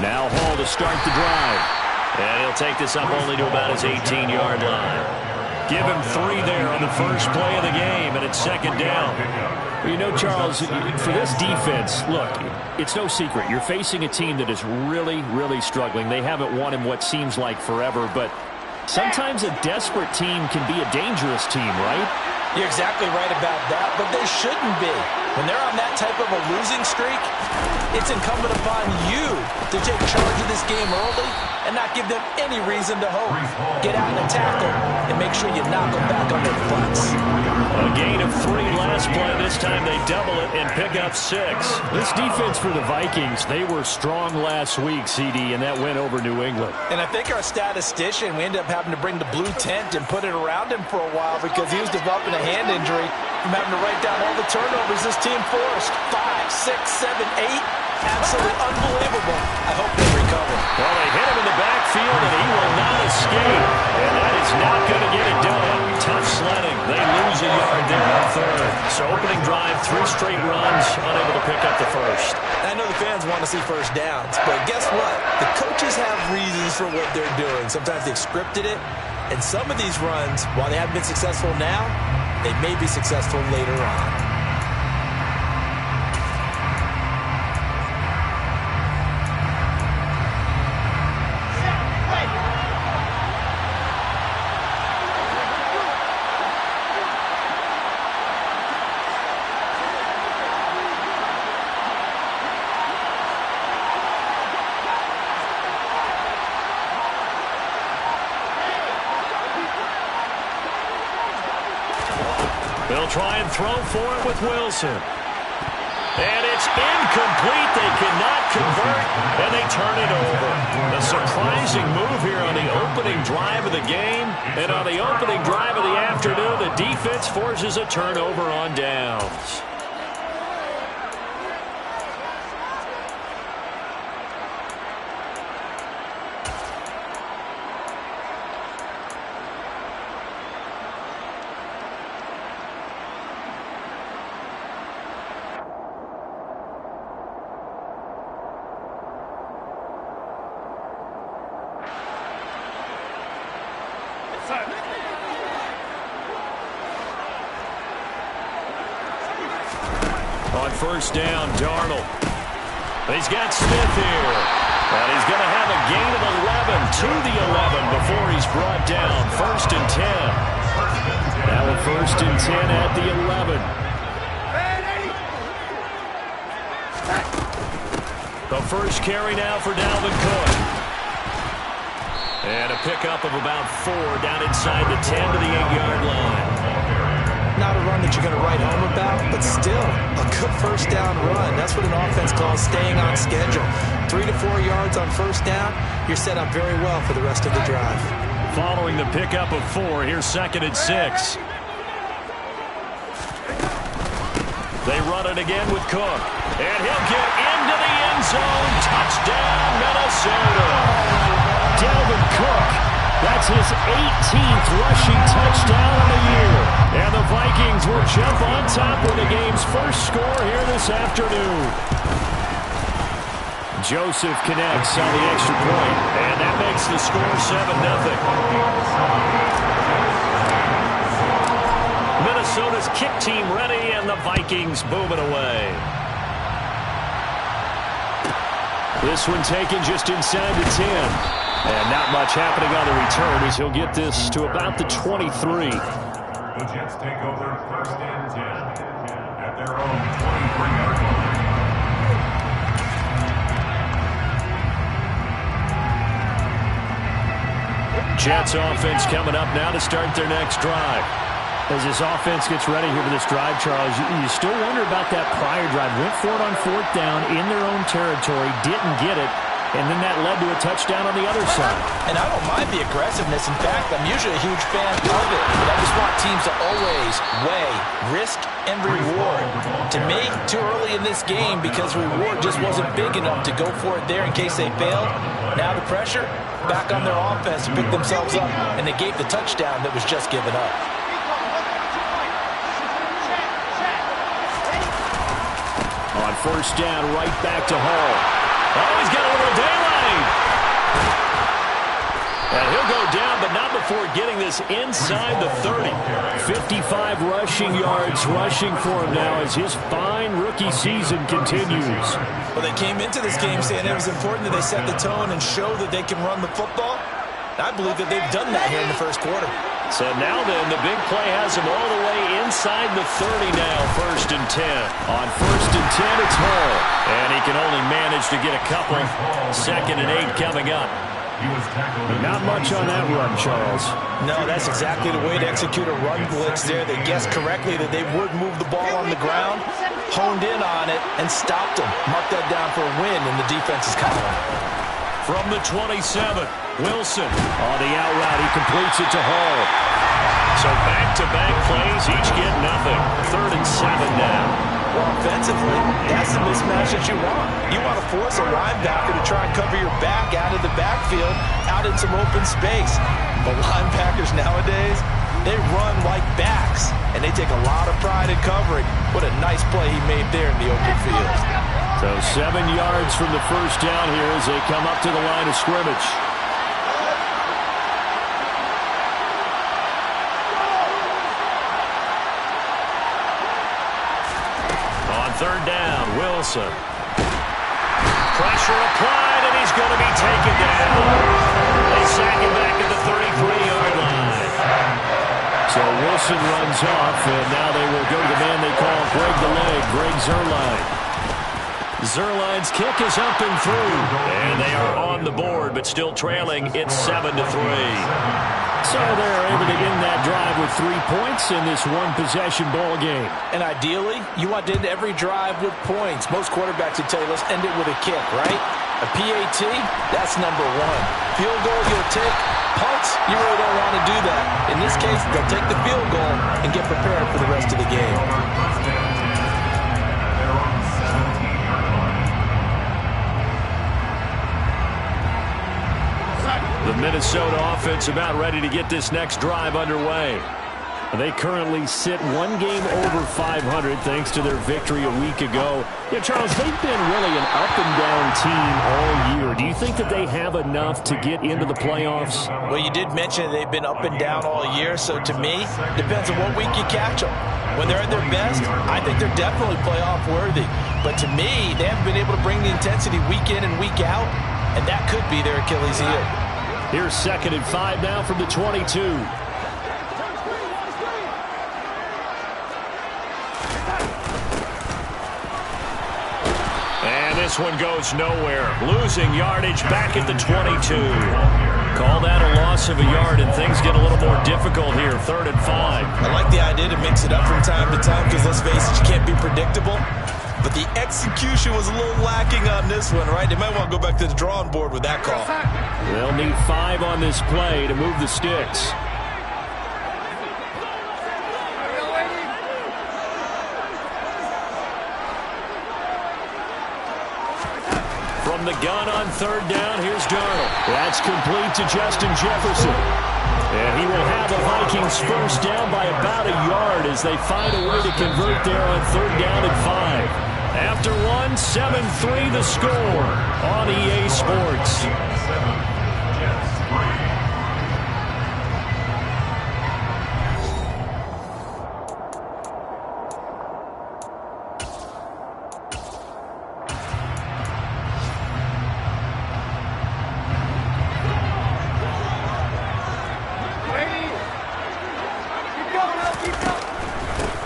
Now Hall to start the drive. And he'll take this up only to about his 18-yard line. Give him 3 there on the first play of the game, and it's second down. Well, you know, Charles, for this defense, look, it's no secret. You're facing a team that is really, really struggling. They haven't won in what seems like forever, but sometimes a desperate team can be a dangerous team, right? You're exactly right about that, but they shouldn't be. When they're on that type of a losing streak, it's incumbent upon you to take charge of this game early and not give them any reason to hope. Get out and attack them and make sure you knock them back on their butts. A gain of 3 last play. This time they double it and pick up 6. This defense for the Vikings, they were strong last week, CD, and that went over New England. And I think our statistician, we ended up having to bring the blue tent and put it around him for a while because he was developing a hand injury from having to write down all the turnovers this team forced. 5, 6, 7, 8. Absolutely unbelievable. I hope they recover. Well, they hit him in the backfield, and he will not escape. And that is not going to get it done. Tough sledding. They lose a yard there on third. So opening drive, 3 straight runs, unable to pick up the first. I know the fans want to see first downs, but guess what? The coaches have reasons for what they're doing. Sometimes they've scripted it, and some of these runs, while they haven't been successful now, they may be successful later on. They'll try and throw for it with Wilson. And it's incomplete. They cannot convert, and they turn it over. A surprising move here on the opening drive of the game. And on the opening drive of the afternoon, the defense forces a turnover on downs. On first down, Darnold. He's got Smith here. And he's going to have a gain of 11 to the 11 before he's brought down. First and 10. Now a first and 10 at the 11. The first carry now for Dalvin Cook. And a pickup of about 4 down inside the 10 to the 8-yard line. Not a run that you're going to write home about, but still a good first down run. That's what an offense calls staying on schedule. 3 to 4 yards on first down, you're set up very well for the rest of the drive. Following the pickup of 4, here's second and 6. They run it again with Cook. And he'll get into the end zone. Touchdown, Minnesota. Dalvin Cook. That's his 18th rushing touchdown of the year. And the Vikings will jump on top with the game's first score here this afternoon. Joseph connects on the extra point. And that makes the score 7-0. Minnesota's kick team ready, and the Vikings boom it away. This one taken just inside the 10. And not much happening on the return as he'll get this to about the 23. The Jets take over first and 10 at their own 23-yard line. Jets offense coming up now to start their next drive. As this offense gets ready here for this drive, Charles, you still wonder about that prior drive. Went for it on 4th down in their own territory, didn't get it. And then that led to a touchdown on the other side. And I don't mind the aggressiveness. In fact, I'm usually a huge fan of it. But I just want teams to always weigh risk and reward. To me, too early in this game because reward just wasn't big enough to go for it there in case they failed. Now the pressure, back on their offense to pick themselves up, and they gave the touchdown that was just given up. On first down, right back to Hall. Oh, he's got a little daylight. And he'll go down, but not before getting this inside the 30. 55 rushing yards rushing for him now as his fine rookie season continues. Well, they came into this game saying it was important that they set the tone and show that they can run the football. I believe that they've done that here in the first quarter. So now then, the big play has him all the way inside the 30 now, 1st and 10. On 1st and 10, it's Hall. And he can only manage to get a couple. 2nd and 8 coming up. Not much on that run, Charles. No, that's exactly the way to execute a run blitz there. They guessed correctly that they would move the ball on the ground, honed in on it, and stopped them. Mark that down for a win in the defense's column. From the 27, Wilson. On the out route, he completes it to Hall. So back-to-back plays, each get nothing. 3rd and 7 now. Well, offensively, that's the mismatch that you want. You want to force a linebacker to try and cover your back out of the backfield, out in some open space. But linebackers nowadays, they run like backs, and they take a lot of pride in covering. What a nice play he made there in the open field. So 7 yards from the first down here as they come up to the line of scrimmage. On 3rd down, Wilson. Pressure applied, and he's going to be taken down. They sack him back at the 33-yard line. So Wilson runs off, and now they will go to the man they call Greg the Leg, Greg Zuerlein. Zuerlein's kick is up and through. And they are on the board, but still trailing. It's 7-3. So they're able to end that drive with 3 points in this one-possession ball game. And ideally, you want to end every drive with points. Most quarterbacks would tell you, let's end it with a kick, right? A PAT, that's number 1. Field goal, you'll take. Punts, you really don't want to do that. In this case, they'll take the field goal and get prepared for the rest of the game. The Minnesota offense about ready to get this next drive underway. They currently sit 1 game over 500 thanks to their victory a week ago. Yeah, Charles, they've been really an up-and-down team all year. Do you think that they have enough to get into the playoffs? Well, you did mention they've been up and down all year, so to me, depends on what week you catch them. When they're at their best, I think they're definitely playoff worthy. But to me, they haven't been able to bring the intensity week in and week out, and that could be their Achilles heel. Here's 2nd and 5 now from the 22. And this one goes nowhere. Losing yardage back at the 22. Call that a loss of a yard, and things get a little more difficult here. 3rd and 5. I like the idea to mix it up from time to time because, let's face it, you can't be predictable. But the execution was a little lacking on this one, right? They might want to go back to the drawing board with that call. They'll need 5 on this play to move the sticks. From the gun on 3rd down, here's Darnold. That's complete to Justin Jefferson. And he will have the Vikings first down by about a yard as they find a way to convert there on 3rd down and 5. After 1, 7-3 the score on EA Sports.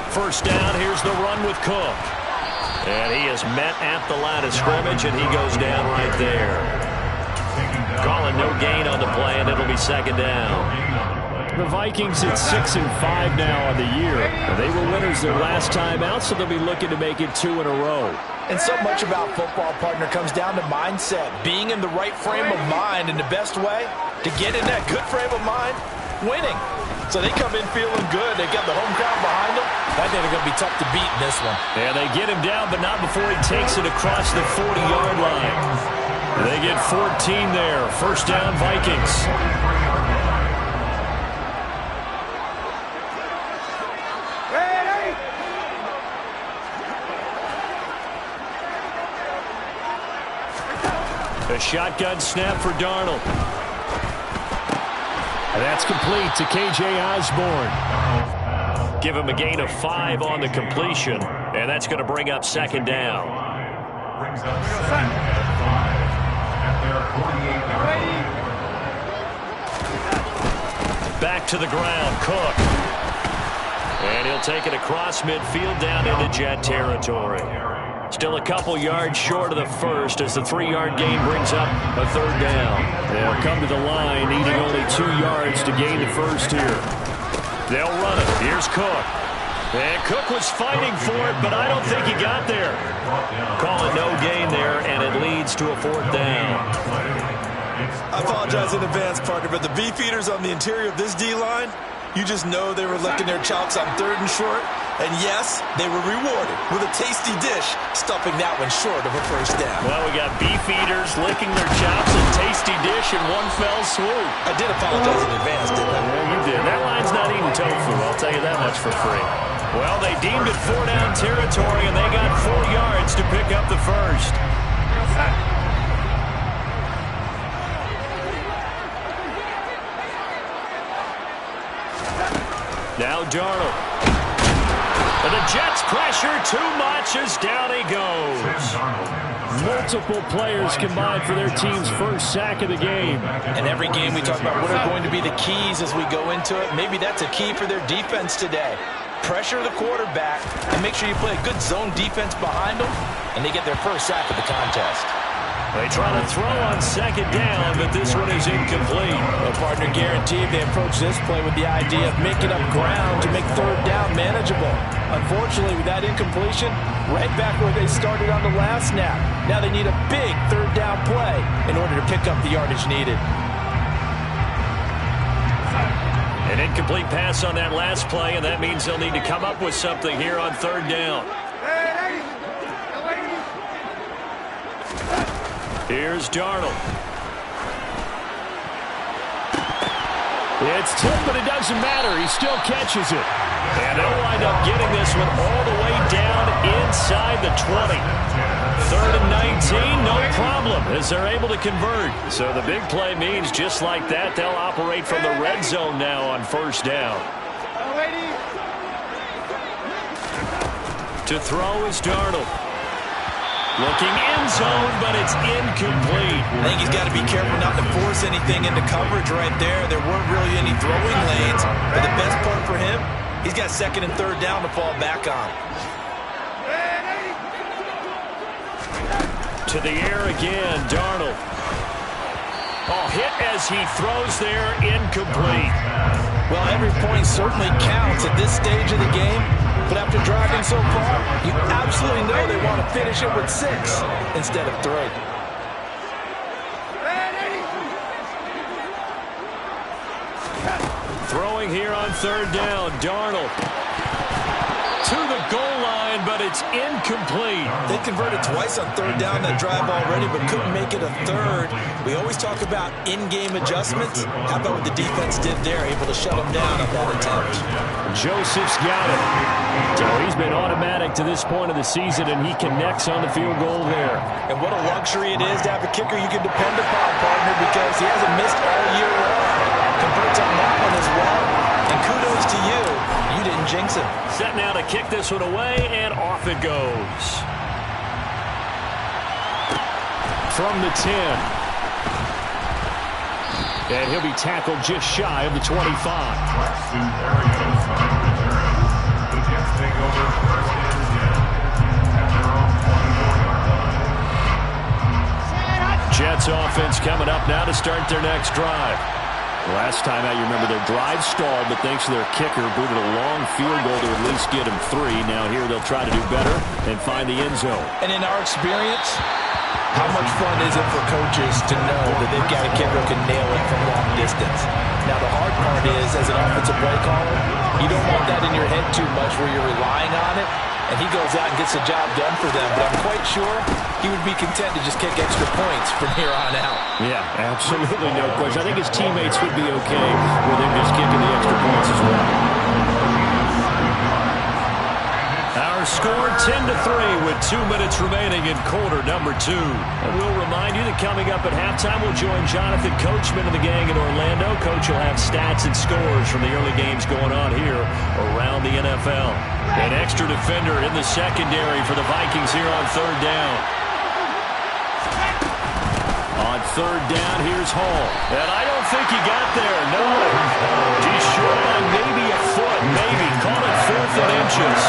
First down, here's the run with Cook. And he is met at the line of scrimmage, and he goes down right there. Calling no gain on the play, and it'll be 2nd down. The Vikings at 6-5 now on the year. They were winners their last time out, so they'll be looking to make it 2 in a row. And so much about football, partner, comes down to mindset. Being in the right frame of mind, and the best way to get in that good frame of mind, winning. So they come in feeling good. They got the home crowd behind them. I think they're going to be tough to beat in this one. Yeah, they get him down, but not before he takes it across the 40-yard line. They get 14 there. First down, Vikings. A shotgun snap for Darnold. That's complete to K.J. Osborne. Give him a gain of 5 on the completion, and that's going to bring up second down. Brings up second and 5 at their 48-yard line. Back to the ground, Cook. And he'll take it across midfield down into Jet territory. Still a couple yards short of the first as the 3-yard gain brings up a third down. They'll come to the line needing only 2 yards to gain the first here. They'll run it. Here's Cook. And Cook was fighting for it, but I don't think he got there. Call it no gain there, and it leads to a fourth down. I apologize in advance, partner, but the beefeaters on the interior of this D-line, you just know they were licking their chops on 3rd and short. And yes, they were rewarded with a tasty dish, stuffing that one short of a first down. Well, we got beefeaters licking their chops and tasty dish in one fell swoop. I did apologize in advance, didn't I? Yeah, you did. That line's not eating tofu, I'll tell you that much for free. Well, they deemed it 4-down territory, and they got 4 yards to pick up the first. Now Darnold. And the Jets pressure too much as down he goes. Multiple players combined for their team's first sack of the game. And every game we talk about what are going to be the keys as we go into it. Maybe that's a key for their defense today. Pressure the quarterback and make sure you play a good zone defense behind them, and they get their first sack of the contest. They try to throw on second down, but this one is incomplete. The partner guaranteed they approach this play with the idea of making up ground to make third down manageable. Unfortunately, with that incompletion, right back where they started on the last snap. Now they need a big third down play in order to pick up the yardage needed. An incomplete pass on that last play, and that means they'll need to come up with something here on third down. Here's Darnold. It's tipped, but it doesn't matter. He still catches it. And they'll wind up getting this one all the way down inside the 20. 3rd and 19, no problem, as they're able to convert. So the big play means just like that, they'll operate from the red zone now on first down. To throw is Darnold. Looking end zone, but it's incomplete. I think he's got to be careful not to force anything into coverage right there. There weren't really any throwing lanes, but the best part for him, he's got 2nd and 3rd down to fall back on. To the air again, Darnold. Oh, hit as he throws there, incomplete. Well, every point certainly counts at this stage of the game, but after driving so far, you absolutely know they want to finish it with 6 instead of 3. Throwing here on third down, Darnold. To the goal line, but it's incomplete. They converted twice on third down that drive already, but couldn't make it a third. We always talk about in-game adjustments. How about what the defense did there, able to shut them down on that attempt? Joseph's got it. So he's been automatic to this point of the season, and he connects on the field goal there. And what a luxury it is to have a kicker you can depend upon, partner, because he hasn't missed all year long. Converts on that one as well. And kudos to you. You didn't jinx him. Set now to kick this one away, and off it goes. From the 10. And he'll be tackled just shy of the 25. The Jets take over first and 10 at their own 24-yard line. Jets offense coming up now to start their next drive. Last time out, you remember their drive stalled, but thanks to their kicker, booted a long field goal to at least get him 3. Now here they'll try to do better and find the end zone. And in our experience, how much fun is it for coaches to know that they've got a kicker who can nail it from long distance? Now the hard part is, as an offensive play caller, you don't want that in your head too much where you're relying on it, and he goes out and gets the job done for them. But I'm quite sure he would be content to just kick extra points from here on out. Yeah, absolutely no question. I think his teammates would be okay with him just kicking the extra points as well. Our score 10-3 with 2 minutes remaining in quarter number 2. And we'll remind you that coming up at halftime, we'll join Jonathan Coachman and the gang in Orlando. Coach will have stats and scores from the early games going on here around the NFL. An extra defender in the secondary for the Vikings here on third down. On third down, here's Hall. And I don't think he got there, no. He's short by maybe a foot, maybe. Call it 4th and inches.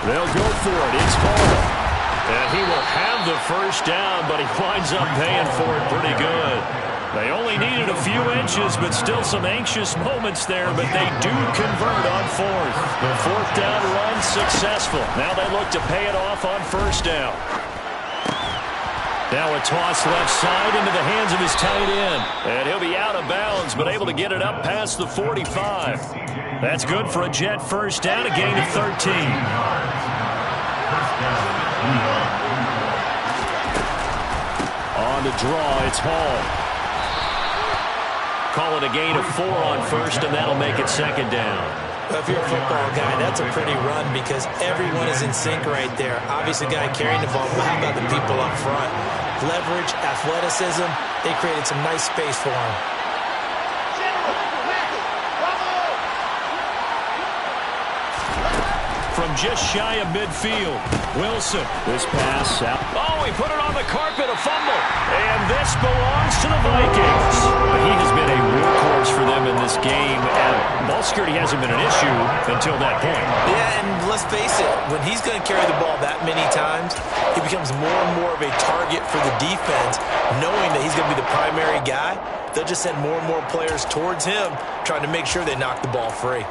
They'll go for it. It's Hall. And he will have the first down, but he winds up paying for it pretty good. They only needed a few inches, but still some anxious moments there, but they do convert on 4th. The 4th down run successful. Now they look to pay it off on first down. Now a toss left side into the hands of his tight end. And he'll be out of bounds, but able to get it up past the 45. That's good for a Jet first down, a gain of 13. On the draw, it's Hall. Call it a gain of 4 on first, and that'll make it second down. If you're a football guy, that's a pretty run because everyone is in sync right there. Obviously, the guy carrying the ball, but how about the people up front? Leverage, athleticism, they created some nice space for him. From just shy of midfield, Wilson. This pass out. Oh, he put it on the carpet, a fumble. And this belongs to the Vikings. He has been a workhorse for them in this game, and ball security hasn't been an issue until that point. Yeah, and let's face it, when he's going to carry the ball that many times, he becomes more and more of a target for the defense, knowing that he's going to be the primary guy. They'll just send more and more players towards him, trying to make sure they knock the ball free.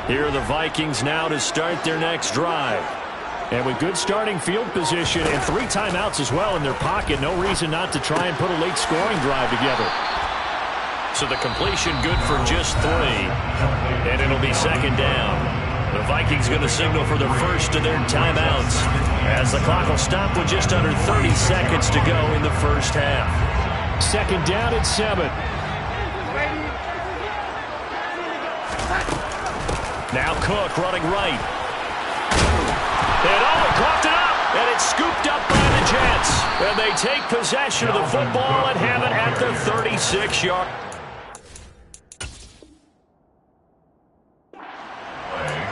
Here are the Vikings now to start their next drive. And with good starting field position and 3 timeouts as well in their pocket, no reason not to try and put a late scoring drive together. So the completion good for just 3. And it'll be second down. The Vikings going to signal for the first of their timeouts, as the clock will stop with just under 30 seconds to go in the first half. Second down and 7. Now Cook running right. And he coughed it up. And it's scooped up by the Jets. And they take possession of the football and have it at the 36-yard.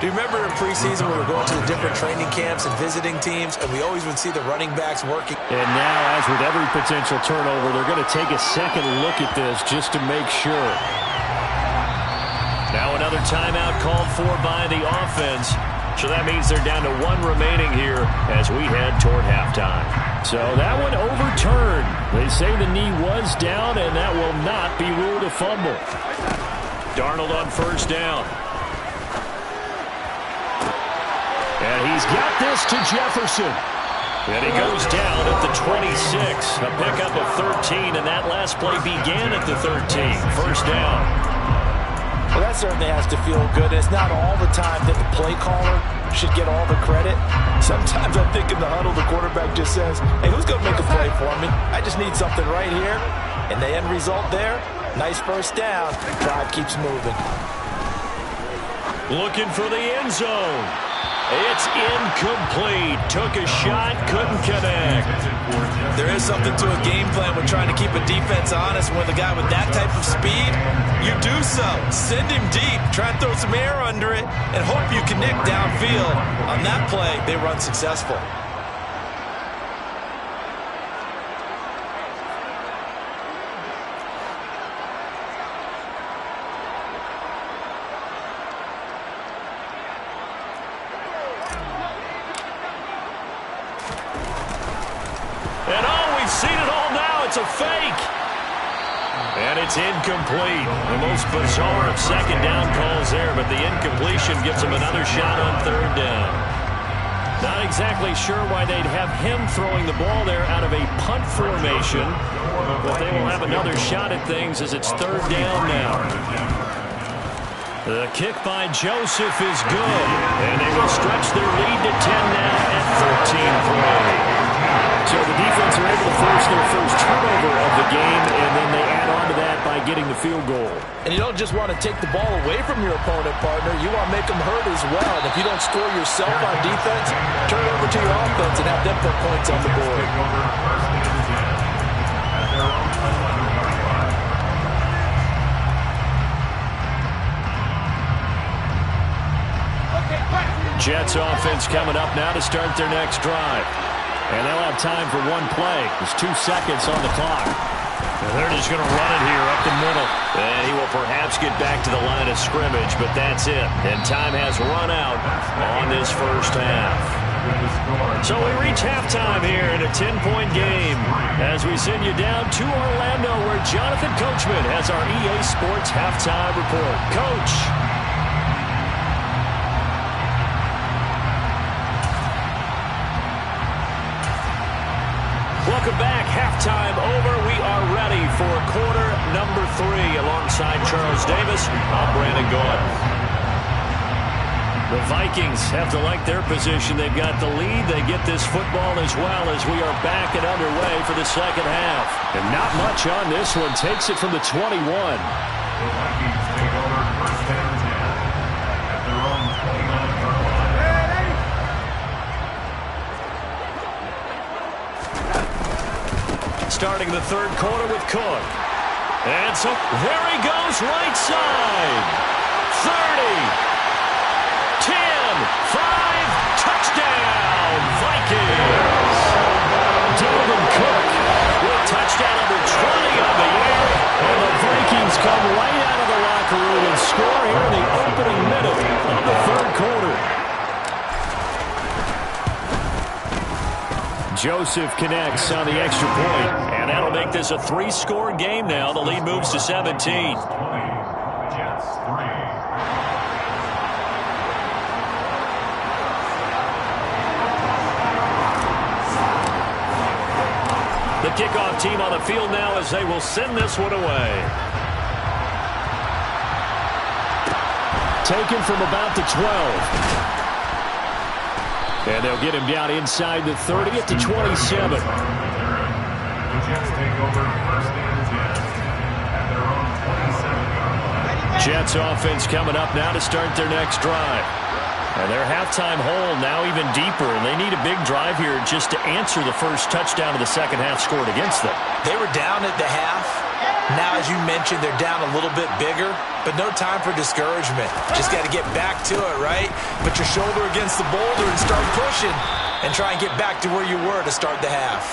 Do you remember in preseason we were going to the different training camps and visiting teams, and we always would see the running backs working? And now, as with every potential turnover, they're going to take a second look at this just to make sure. Now another timeout called for by the offense. So that means they're down to 1 remaining here as we head toward halftime. So that one overturned. They say the knee was down, and that will not be ruled a fumble. Darnold on first down. And he's got this to Jefferson. And he goes down at the 26. A pickup of 13, and that last play began at the 13. First down. Well, that certainly has to feel good. It's not all the time that the play caller should get all the credit. Sometimes I think in the huddle, the quarterback just says, hey, who's going to make a play for me? I just need something right here. And the end result there, nice first down. Drive keeps moving. Looking for the end zone. It's incomplete. Took a shot, couldn't connect. There is something to a game plan with trying to keep a defense honest. When the guy with that type of speed, you do so. Send him deep. Try and throw some air under it and hope you connect downfield. On that play, they run successful. It's a fake. And it's incomplete. The most bizarre of second down calls there, but the incompletion gives him another shot on third down. Not exactly sure why they'd have him throwing the ball there out of a punt formation, but they will have another shot at things as it's third down now. The kick by Joseph is good, and they will stretch their lead to 10 now at 13-3. So the defense are able to force their first turnover of the game, and then they add on to that by getting the field goal. And you don't just want to take the ball away from your opponent, partner. You want to make them hurt as well. And if you don't score yourself on defense, turn it over to your offense and have them put points on the board. Jets offense coming up now to start their next drive. And they'll have time for one play. There's 2 seconds on the clock. And they're just going to run it here up the middle. And he will perhaps get back to the line of scrimmage, but that's it. And time has run out on this first half. So we reach halftime here in a 10-point game as we send you down to Orlando, where Jonathan Coachman has our EA Sports halftime report. Coach. Welcome back. Halftime over. We are ready for quarter number 3 alongside Charles Davis. I'm Brandon Gordon. The Vikings have to like their position. They've got the lead. They get this football as well as we are back and underway for the second half. And not much on this one. Takes it from the 21. The Vikings take over first and 10 at their own 29-yard line. Starting the third quarter with Cook. And so there he goes, right side. 30, 10, 5, touchdown, Vikings. Dalvin Cook with touchdown number 20 on the year. And the Vikings come right out of the locker room and score here in the opening minute of the third quarter. Joseph connects on the extra point, and that'll make this a 3-score game now. The lead moves to 17. Jets 3. The kickoff team on the field now as they will send this one away. Taken from about the 12. And they'll get him down inside the 30 at the 27. The Jets take over first and 10 at their own 27-yard line. Jets offense coming up now to start their next drive. And their halftime hole now even deeper, and they need a big drive here just to answer the first touchdown of the second half scored against them. They were down at the half. Now, as you mentioned, they're down a little bit bigger, but no time for discouragement. Just got to get back to it, right? Put your shoulder against the boulder and start pushing and try and get back to where you were to start the half.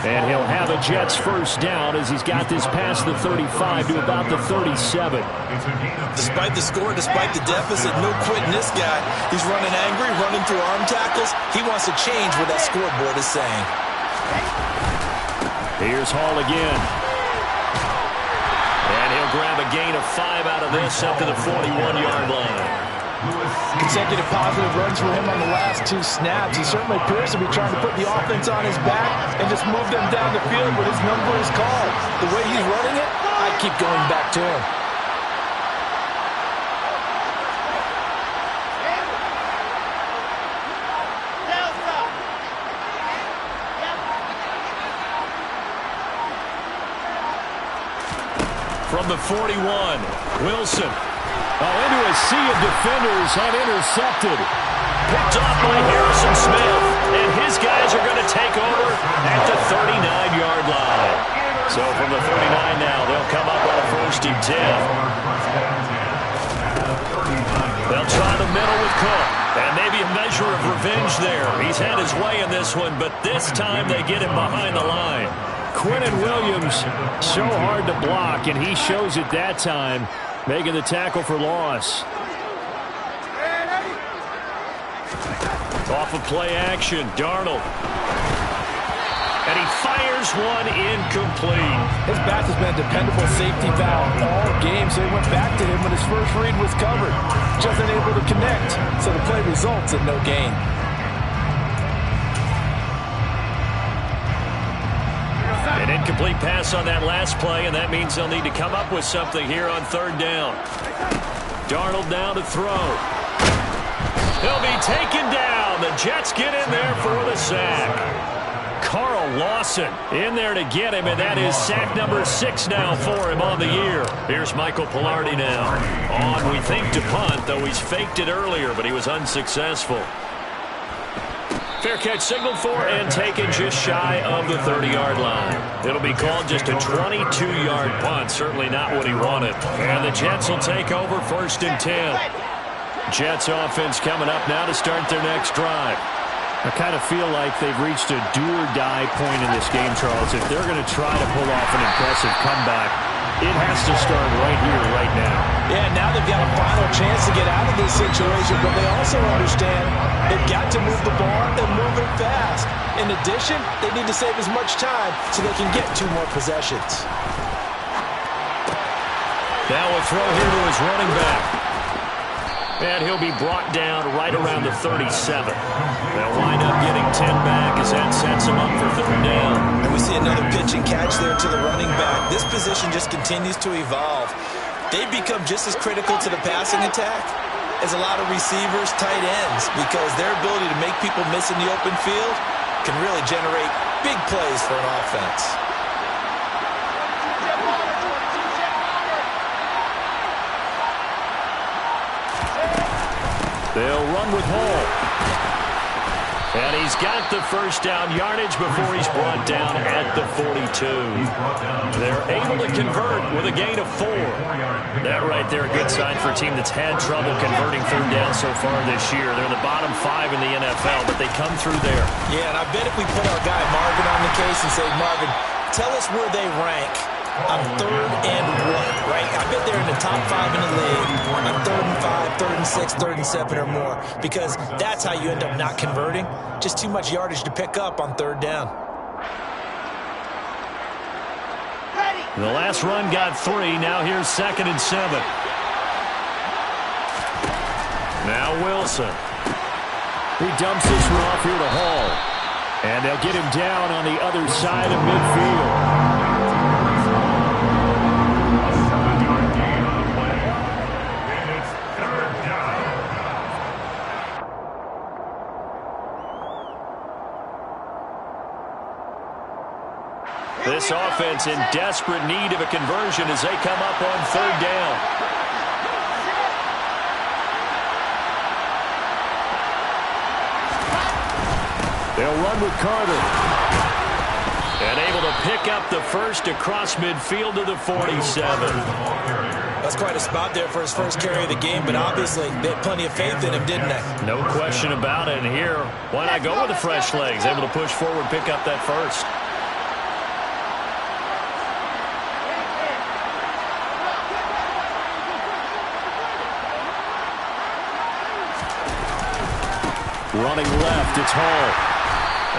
And he'll have a Jets first down as he's got this past the 35 to about the 37. Despite the score, despite the deficit, no quitting this guy. He's running angry, running through arm tackles. He wants to change what that scoreboard is saying. Here's Hall again. And he'll grab a gain of 5 out of this up to the 41-yard line. Consecutive positive runs for him on the last 2 snaps. He certainly appears to be trying to put the offense on his back and just move them down the field when his number is called. The way he's running it, I keep going back to him. From the 41, Wilson. Into a sea of defenders and intercepted. Picked off by Harrison Smith. And his guys are going to take over at the 39-yard line. So from the 39 now, they'll come up on a 1st and 10. They'll try the middle with Cook. And maybe a measure of revenge there. He's had his way in this one, but this time they get him behind the line. Quinnen Williams, so hard to block, and he shows it that time, making the tackle for loss. Off of play action, Darnold. And he fires one incomplete. His back has been a dependable safety valve all game, so he went back to him when his first read was covered. Just unable to connect, so the play results in no gain. Incomplete pass on that last play, and that means they'll need to come up with something here on third down. Darnold now to throw. He'll be taken down. The Jets get in there for the sack. Carl Lawson in there to get him, and that is sack number 6 now for him on the year. Here's Michael Pilardi now. On, we think, to punt, though he's faked it earlier, but he was unsuccessful. Fair catch signaled for and taken just shy of the 30-yard line. It'll be called just a 22-yard punt, certainly not what he wanted. And the Jets will take over 1st and 10. Jets offense coming up now to start their next drive. I kind of feel like they've reached a do-or-die point in this game, Charles. If they're going to try to pull off an impressive comeback, it has to start right here, right now. Yeah, now they've got a final chance to get out of this situation, but they also understand they've got to move the ball and move it fast. In addition, they need to save as much time so they can get 2 more possessions. Now a throw here to his running back. And he'll be brought down right around the 37. They'll wind up getting 10 back as that sets him up for third down. And we see another pitch and catch there to the running back. This position just continues to evolve. They become just as critical to the passing attack as a lot of receivers, tight ends, because their ability to make people miss in the open field can really generate big plays for an offense. They'll run with Hall. And he's got the first down yardage before he's brought down at the 42. They're able to convert with a gain of 4. That right there, a good sign for a team that's had trouble converting third down so far this year. They're the bottom 5 in the NFL, but they come through there. Yeah, and I bet if we put our guy Marvin on the case and say, Marvin, tell us where they rank on 3rd and 1, right? I bet they're in the top 5 in the league on 3rd and 5, 3rd and 6, 3rd and 7 or more, because that's how you end up not converting. Just too much yardage to pick up on 3rd down. The last run got 3. Now here's 2nd and 7. Now Wilson. He dumps this one off here to Hall. And they'll get him down on the other side of midfield. This offense in desperate need of a conversion as they come up on 3rd down. They'll run with Carter. And able to pick up the first across midfield to the 47. That's quite a spot there for his first carry of the game, but obviously they had plenty of faith in him, didn't they? No question about it. And here, why not go with the fresh legs? Able to push forward, pick up that first. Running left, it's Hall.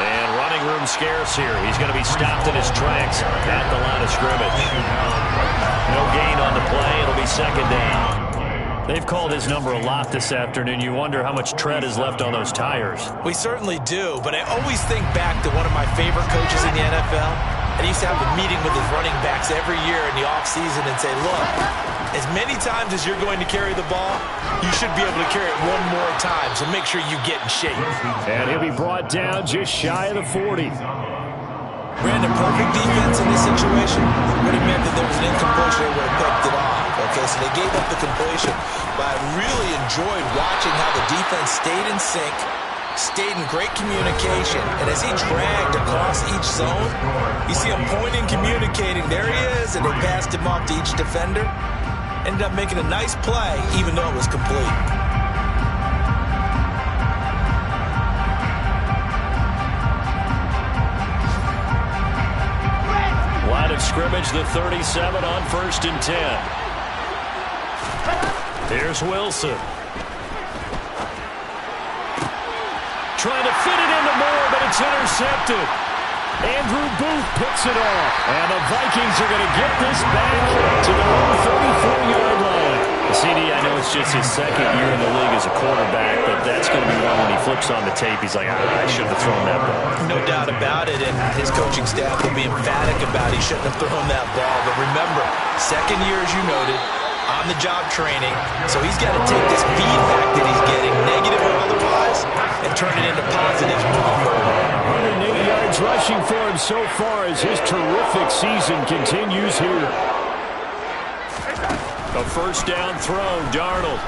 And running room scarce here. He's going to be stopped in his tracks at the line of scrimmage. No gain on the play. It'll be 2nd down. They've called his number a lot this afternoon. You wonder how much tread is left on those tires. We certainly do, but I always think back to one of my favorite coaches in the NFL. And he used to have a meeting with his running backs every year in the offseason and say, look, as many times as you're going to carry the ball, you should be able to carry it one more time, so make sure you get in shape. And he'll be brought down just shy of the 40. Brandon, perfect defense in this situation would have meant that there was an incompletion that would have picked it off. Okay, so they gave up the completion, but I really enjoyed watching how the defense stayed in sync, stayed in great communication, and as he dragged across each zone, you see him pointing, communicating, there he is, and they passed him off to each defender. Ended up making a nice play, even though it was complete. Line of scrimmage, the 37 on 1st and 10. Here's Wilson. Trying to fit it into Moore, but it's intercepted. Andrew Booth picks it off. And the Vikings are going to get this back to their own 34-yard line. CD, I know it's just his second year in the league as a quarterback, but that's going to be one when he flips on the tape. He's like, I shouldn't have thrown that ball. No doubt about it, and his coaching staff will be emphatic about he shouldn't have thrown that ball. But remember, second year, as you noted, on-the-job training, so he's got to take this feedback that he's getting, negative or otherwise, and turn it into positives moving forward. 180 yards rushing for him so far as his terrific season continues here. A first down throw, Darnold.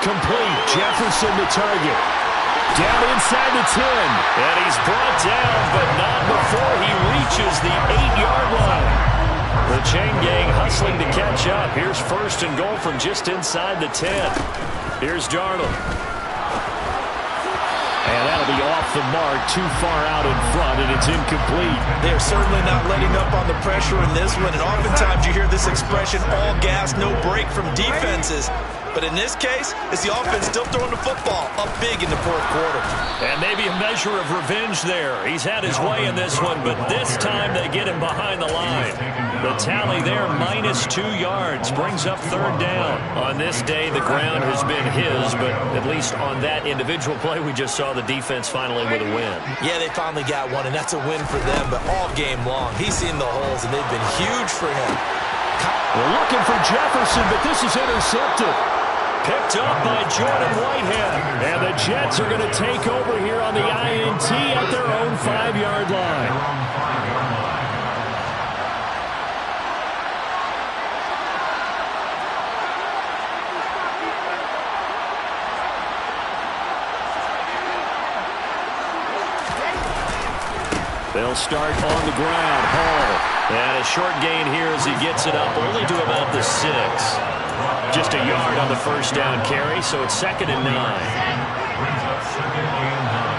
Complete, Jefferson the target. Down inside the 10. And he's brought down, but not before he reaches the 8-yard line. The chain gang hustling to catch up. Here's first and goal from just inside the 10. Here's Darnold. And that'll be off the mark, too far out in front, and it's incomplete. They're certainly not letting up on the pressure in this one, and oftentimes you hear this expression, all gas, no break from defenses. But in this case, it's the offense still throwing the football up big in the fourth quarter. And maybe a measure of revenge there. He's had his way in this one, but this time they get him behind the line. The tally there, -2 yards, brings up third down. On this day, the ground has been his, but at least on that individual play, we just saw the defense finally with a win. Yeah, they finally got one, and that's a win for them, but all game long, he's seen the holes, and they've been huge for him. We're looking for Jefferson, but this is intercepted. Picked up by Jordan Whitehead. And the Jets are going to take over here on the INT at their own 5-yard line. They'll start on the ground. Hall. And a short gain here as he gets it up only to about the 6. Just a yard on the first down carry, so it's 2nd and 9. Brings up 2nd and 9.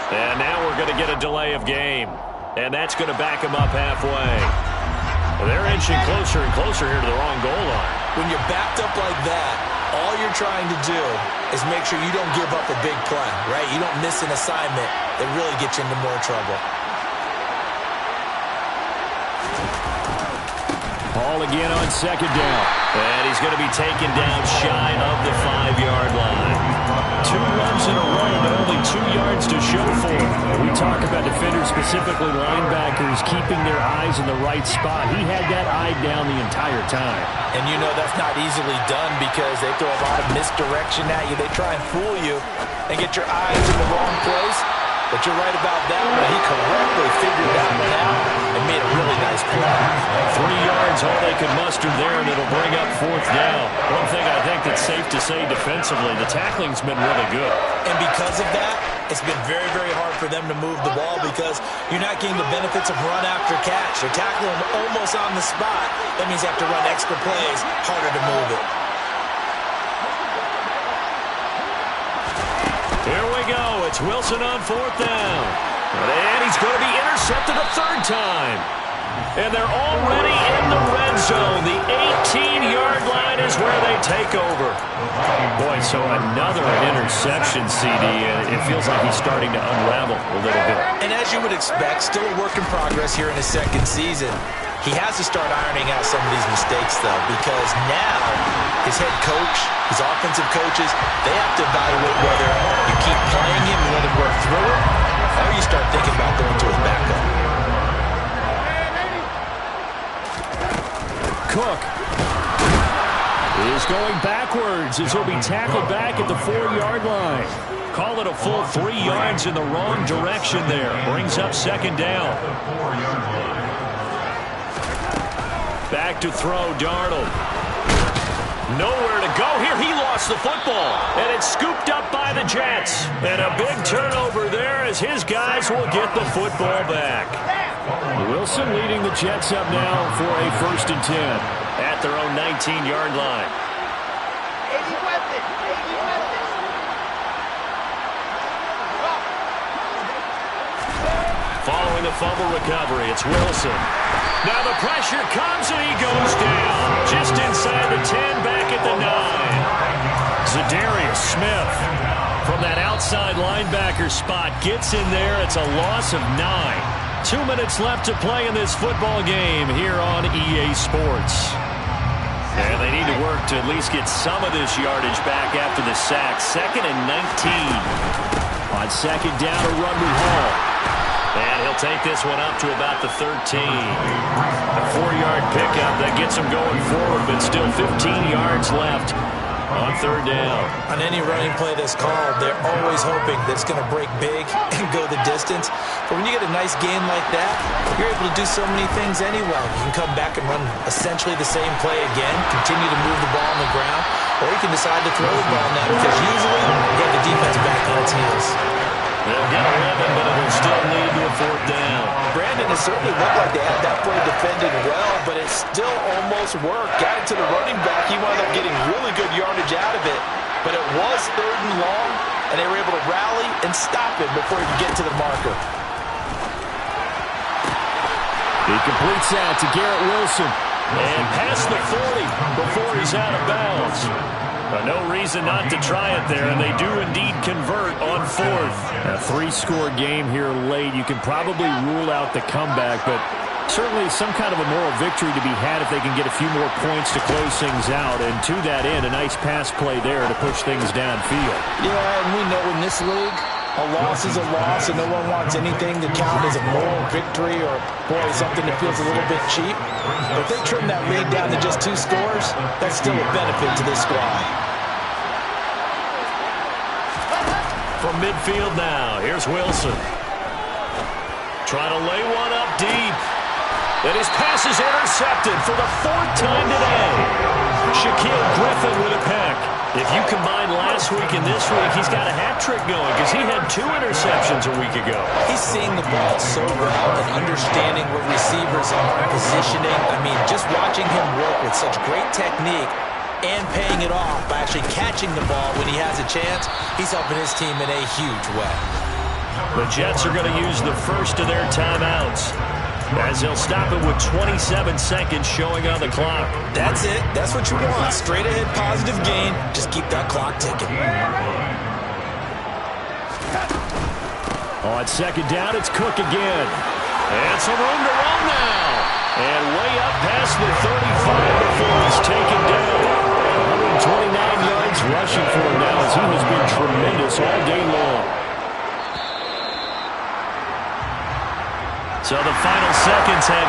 And now we're going to get a delay of game. And that's going to back him up halfway. They're inching closer and closer here to the wrong goal line. When you're backed up like that, all you're trying to do is make sure you don't give up a big play, right? You don't miss an assignment that really gets you into more trouble. Hall again on 2nd down. And he's going to be taken down shy of the 5-yard line. 2 runs in a row, but only 2 yards to show for it. We talk about defenders, specifically linebackers, keeping their eyes in the right spot. He had that eye down the entire time. And you know that's not easily done because they throw a lot of misdirection at you. They try and fool you and get your eyes in the wrong place. But you're right about that one. He correctly figured that one out and made a really nice play. 3 yards, all they could muster there, and it'll bring up 4th down. One thing I think that's safe to say defensively, the tackling's been really good. And because of that, it's been very, very hard for them to move the ball because you're not getting the benefits of run after catch. They're tackling them almost on the spot. That means you have to run extra plays, harder to move it. Here we go. It's Wilson on 4th down. And he's going to be intercepted a 3rd time. And they're already in the red zone. The 18-yard line is where they take over. Boy, so another interception, CD, and it feels like he's starting to unravel a little bit. And as you would expect, still a work in progress here in his 2nd season. He has to start ironing out some of these mistakes, though, because now his head coach, his offensive coaches, they have to evaluate whether you keep playing him and let him work through it, or you start thinking about going to his backup. Cook is going backwards as he'll be tackled back at the 4-yard line. Call it a full 3 yards in the wrong direction there. Brings up 2nd down. Back to throw, Darnold. Nowhere to go here. He lost the football, and it's scooped up by the Jets. And a big turnover there as his guys will get the football back. Wilson leading the Jets up now for a 1st and 10 at their own 19-yard line. Following the fumble recovery. It's Wilson. Now the pressure comes and he goes down. Just inside the 10, back at the 9. Zadarius Smith from that outside linebacker spot gets in there. It's a loss of 9. 2 minutes left to play in this football game here on EA Sports. And they need to work to at least get some of this yardage back after the sack. 2nd and 19. On 2nd down, a run with Hall. And he'll take this one up to about the 13. A 4-yard pickup that gets him going forward, but still 15 yards left on 3rd down. On any running play that's called, they're always hoping that it's going to break big and go the distance. But when you get a nice gain like that, you're able to do so many things anyway. You can come back and run essentially the same play again, continue to move the ball on the ground, or you can decide to throw the ball now because usually you get the defense back on its heels. They'll get 11, but it'll still lead to a 4th down. Brandon, it certainly looked like they had that play defended well, but it still almost worked. Got it to the running back. He wound up getting really good yardage out of it. But it was 3rd and long, and they were able to rally and stop it before he could get to the marker. He completes that to Garrett Wilson. And past the 40 before he's out of bounds. No reason not to try it there, and they do indeed convert on 4th. A 3-score game here late. You can probably rule out the comeback, but certainly some kind of a moral victory to be had if they can get a few more points to close things out. And to that end, a nice pass play there to push things downfield. Yeah, and we know in this league, a loss is a loss, and no one wants anything to count as a moral victory or, boy, something that feels a little bit cheap. But if they trim that lead down to just 2 scores, that's still a benefit to this squad. From midfield now, here's Wilson. Trying to lay one up deep. And his pass is intercepted for the 4th time today. Shaquille Griffin with a peck. If you combine last week and this week, he's got a hat trick going because he had 2 interceptions a week ago. He's seeing the ball so well and understanding where receivers are positioning. I mean, just watching him work with such great technique and paying it off by actually catching the ball when he has a chance, he's helping his team in a huge way. The Jets are going to use the first of their timeouts, as they'll stop it with 27 seconds showing on the clock. That's it. That's what you want. Straight ahead positive gain. Just keep that clock ticking. On 2nd down, it's Cook again. And some room to run now. And way up past the 35 before he's taken down. 129 yards rushing for him now as he has been tremendous all day long. So the final seconds have